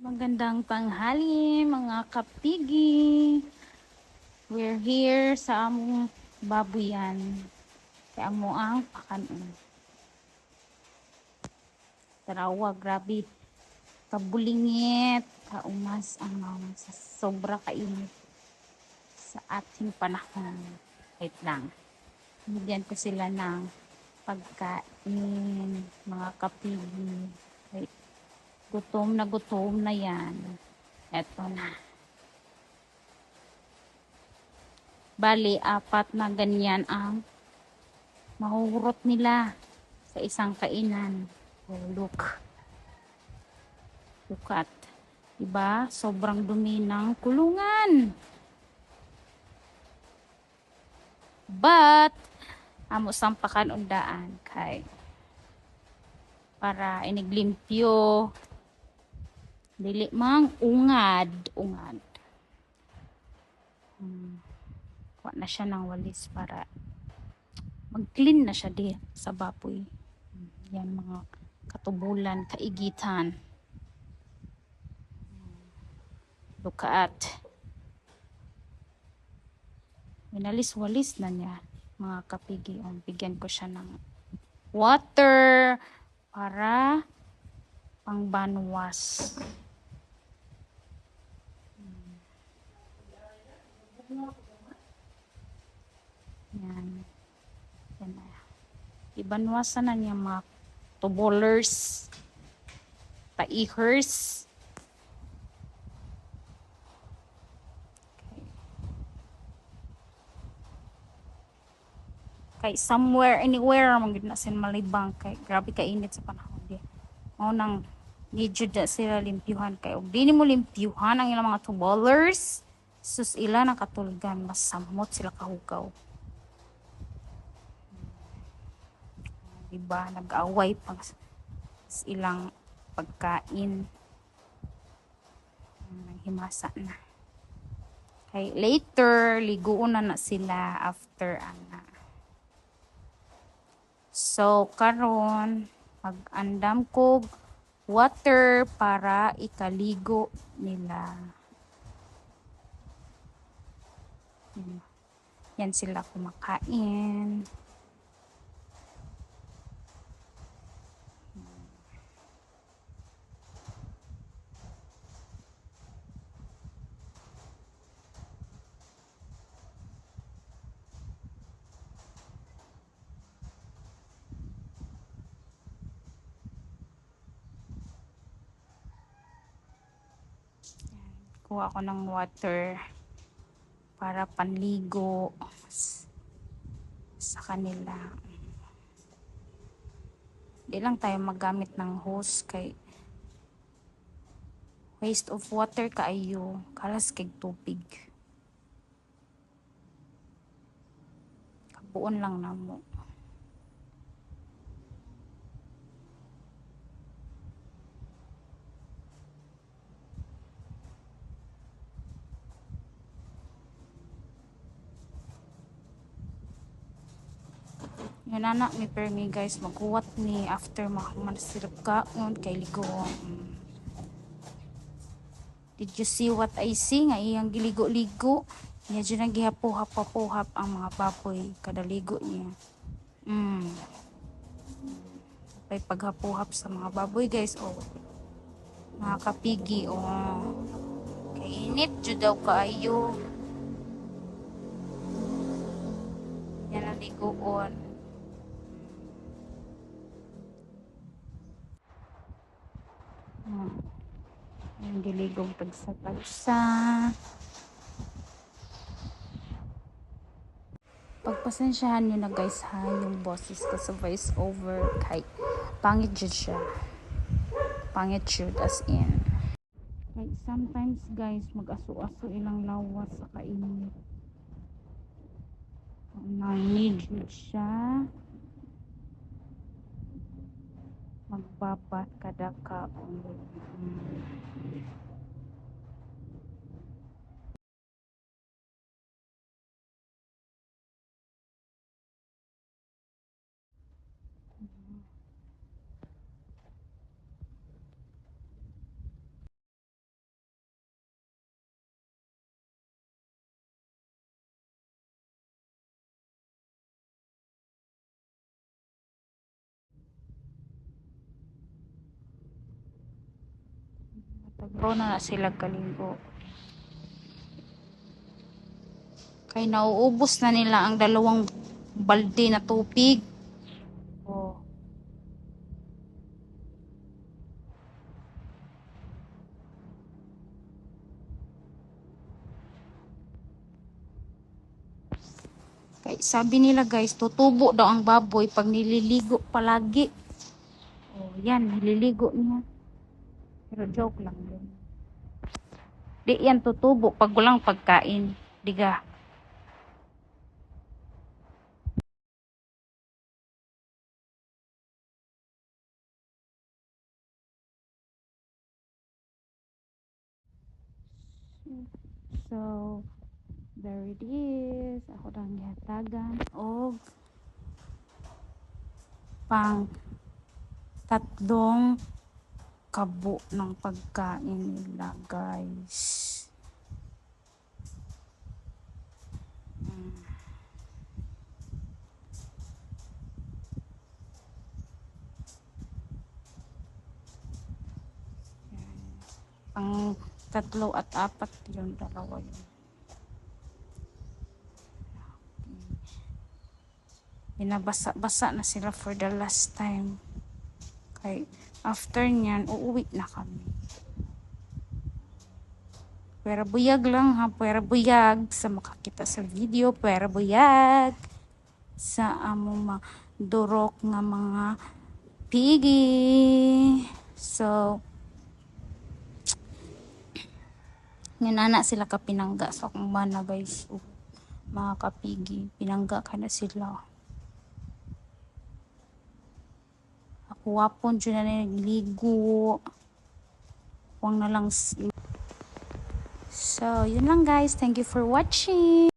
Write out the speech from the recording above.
Magandang tanghali mga kapigi. We're here sa among babuyan. Kaya amo ang pakanon. Tarawa, grabe. Kabulingit. Kaumas ang mga sa sobra kainit sa ating panahon. Wait lang. Bigyan ko sila ng pagkain, mga kapigi. Wait. Gutom na yan. Eto na. Bali, 4 na ganyan ang mahuhurot nila sa isang kainan. Oh, look. Look at. Diba? Sobrang dumi ng kulungan. But, amo sampakan undaan kay para iniglimpyo dili mang ungad. Kuha na siya ng walis para mag-clean na siya di sa baboy. Yan mga katubulan, kaigitan. Look at. Minalis-walis na niya mga kapigi. Bigyan ko siya ng water para pangbanwas. Yan. Yan na. Ibanwasan na niya mga tubolers, taihers. Kay somewhere, anywhere, magiging na sin malibang. Kay grabe kainit sa panahon. Di. Mao nang medyo da sila limpyuhan. Kay og di mo limpyuhan ang ilang mga tubolers, sus ila nakatulgan. Mas samot sila kahugaw. Diba? Nag-away pang ilang pagkain. Himasa na. Kay later, liguon na sila after ana. So, karon mag-andam ko water para ikaligo nila. Yan sila kumakain. Kuha ko ng water para panligo sa kanila. Di lang tayo magamit ng hose kay waste of water kaayo, kalas kay tubig. Kabuon lang namo. Yun anak ni permi guys, maghuwat ni after mansirap kaon kay ligo. Did you see what I see? Nga iyang giligo-ligo. Niya dyan ang gihapuhap-papuhap ang mga baboy kada ligo niya. May paghapuhap sa mga baboy guys. Oh. Mga kapigi. Oh. Kainit dyan daw kaayo. Yan ang ligoon. Yung giligong tagsa-tagsa. Pagpasensyahan nyo na guys ha, yung boses ko sa voice over kay pangit jud siya. Pangit jud as in. Like sometimes guys, mag-aso-aso ilang lawas sa kainit. Need jud siya. Magbabat kada kaon. Bro na sila kaligo. Kay nauubos na nila ang 2 balde na tubig. Oh. Kay sabi nila guys, tutubo daw ang baboy pag nililigo palagi. Oh, yan, nililigo niya. Pero joke lang yun. Di yan tutubo pag walang pagkain. Diga. So, there it is. Ako lang yatagan. O, pang 3 kabo ng pagkain nila, guys. Pang 3 at 4 yung 2 yun. Binabasa-basa na sila for the last time. Kay after nyan, uuwi na kami. Pwera buyag lang ha, pwera buyag sa makakita sa video, pwera buyag sa among durok nga mga pigi. So, nganana sila ka pinangga sa akong mana guys. Mga kapigi, pinangga ka na sila. Ako wapon dyan na nagligo. Huwag na lang. So, yun lang guys. Thank you for watching.